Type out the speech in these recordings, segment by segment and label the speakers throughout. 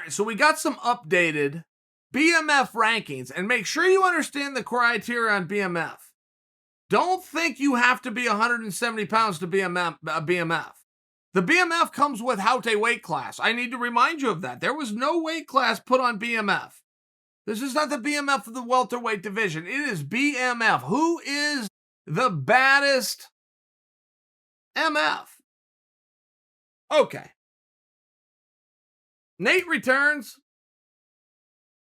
Speaker 1: right, so we got some updated BMF rankings, and make sure you understand the criteria on BMF. Don't think you have to be 170 pounds to be a BMF. The BMF comes with Haute weight class. I need to remind you of that. There was no weight class put on BMF. This is not the BMF of the welterweight division. It is BMF. Who is the baddest MF? Okay. Nate returns.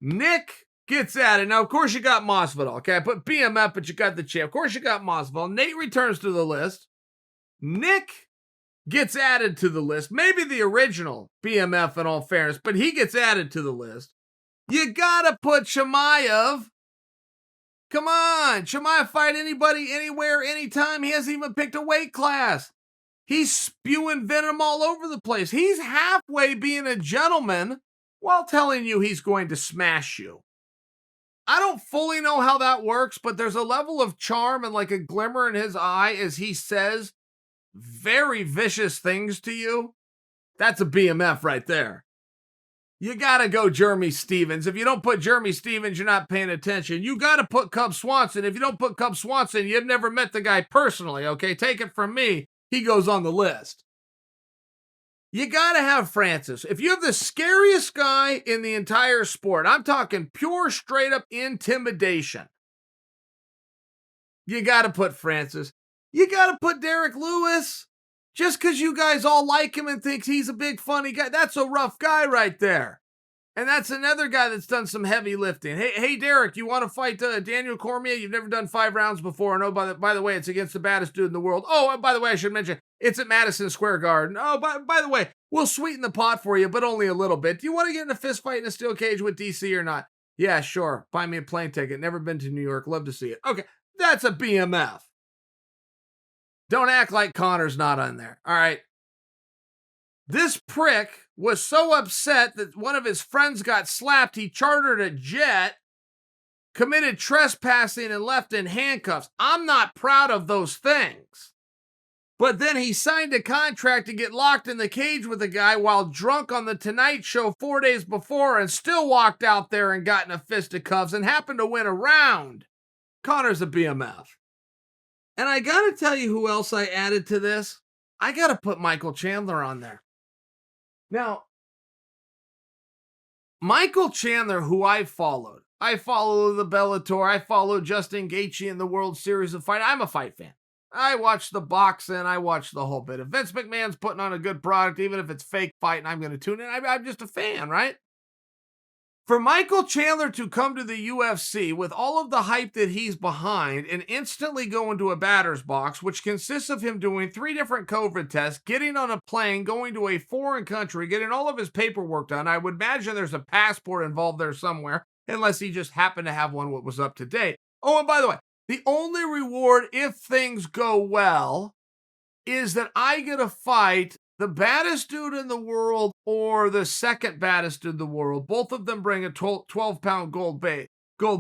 Speaker 1: Nick gets at it. Now, of course, you got Masvidal. Okay, I put BMF, but you got the champ. Of course, you got Masvidal. Nate returns to the list. Nick gets added to the list. Maybe the original BMF in all fairness, but he gets added to the list. You gotta put Chimaev. Come on. Chimaev fight anybody, anywhere, anytime. He hasn't even picked a weight class. He's spewing venom all over the place. He's halfway being a gentleman while telling you he's going to smash you. I don't fully know how that works, but there's a level of charm and like a glimmer in his eye as he says very vicious things to you. That's a BMF right there. You gotta go Jeremy Stevens. If you don't put Jeremy Stevens, you're not paying attention. You gotta put Cub Swanson. If you don't put Cub Swanson, you've never met the guy personally, okay? Take it from me. He goes on the list. You gotta have Francis. If you have the scariest guy in the entire sport, I'm talking pure straight up intimidation, you gotta put Francis. You gotta put Derek Lewis. Just because you guys all like him and think he's a big funny guy, that's a rough guy right there. And that's another guy that's done some heavy lifting. Hey, Derek, you want to fight Daniel Cormier? You've never done 5 rounds before. And oh, by the way, it's against the baddest dude in the world. Oh, and by the way, I should mention, it's at Madison Square Garden. Oh, by the way, we'll sweeten the pot for you, but only a little bit. Do you want to get in a fist fight in a steel cage with DC or not? Yeah, sure. Buy me a plane ticket. Never been to New York. Love to see it. Okay, that's a BMF. Don't act like Connor's not on there. All right. This prick was so upset that one of his friends got slapped, he chartered a jet, committed trespassing, and left in handcuffs. I'm not proud of those things. But then he signed a contract to get locked in the cage with a guy while drunk on the Tonight Show 4 days before and still walked out there and got in a fisticuffs and happened to win a round. Connor's a BMF. And I gotta tell you who else I added to this. I gotta put Michael Chandler on there. Now, Michael Chandler, who I follow the Bellator, I follow Justin Gaethje in the World Series of Fight. I'm a fight fan. I watch the boxing, I watch the whole bit. If Vince McMahon's putting on a good product, even if it's fake fighting, I'm going to tune in. I'm just a fan, right? For Michael Chandler to come to the UFC with all of the hype that he's behind and instantly go into a batter's box, which consists of him doing 3 different COVID tests, getting on a plane, going to a foreign country, getting all of his paperwork done. I would imagine there's a passport involved there somewhere, unless he just happened to have one that was up to date. Oh, and by the way, the only reward, if things go well, is that I get to fight the baddest dude in the world or the second baddest in the world. Both of them bring a 12-pound gold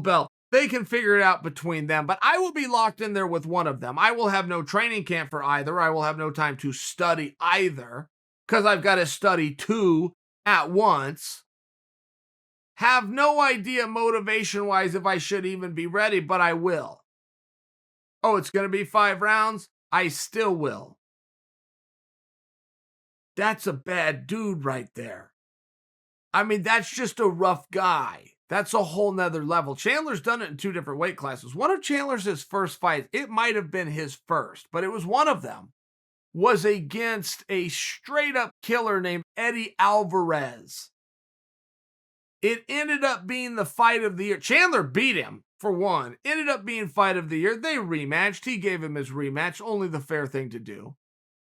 Speaker 1: belt. They can figure it out between them, but I will be locked in there with one of them. I will have no training camp for either. I will have no time to study either because I've got to study 2 at once. Have no idea motivation-wise if I should even be ready, but I will. Oh, it's going to be 5 rounds? I still will. That's a bad dude right there. I mean, that's just a rough guy. That's a whole nother level. Chandler's done it in 2 different weight classes. One of Chandler's first fights, it might have been his first, but it was one of them, was against a straight-up killer named Eddie Alvarez. It ended up being the fight of the year. Chandler beat him, for one. Ended up being fight of the year. They rematched. He gave him his rematch. Only the fair thing to do.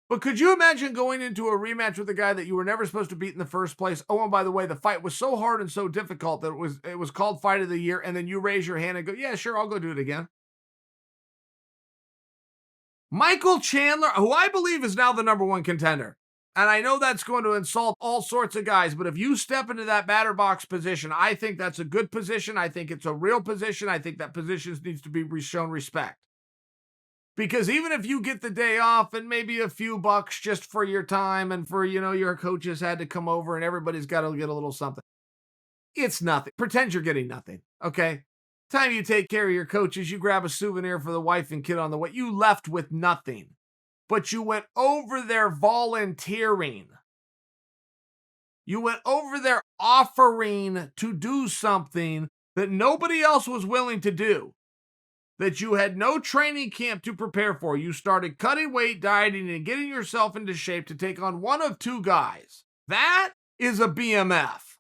Speaker 1: But could you imagine going into a rematch with a guy that you were never supposed to beat in the first place? Oh, and by the way, the fight was so hard and so difficult that it was called Fight of the Year, and then you raise your hand and go, yeah, sure, I'll go do it again. Michael Chandler, who I believe is now the #1 contender. And I know that's going to insult all sorts of guys, but if you step into that batter box position, I think that's a good position. I think it's a real position. I think that position needs to be shown respect. Because even if you get the day off and maybe a few bucks just for your time and for, your coaches had to come over and everybody's got to get a little something. It's nothing. Pretend you're getting nothing, okay? Time you take care of your coaches, you grab a souvenir for the wife and kid on the way. You left with nothing, but you went over there volunteering. You went over there offering to do something that nobody else was willing to do, that you had no training camp to prepare for. You started cutting weight, dieting, and getting yourself into shape to take on one of two guys. That is a BMF.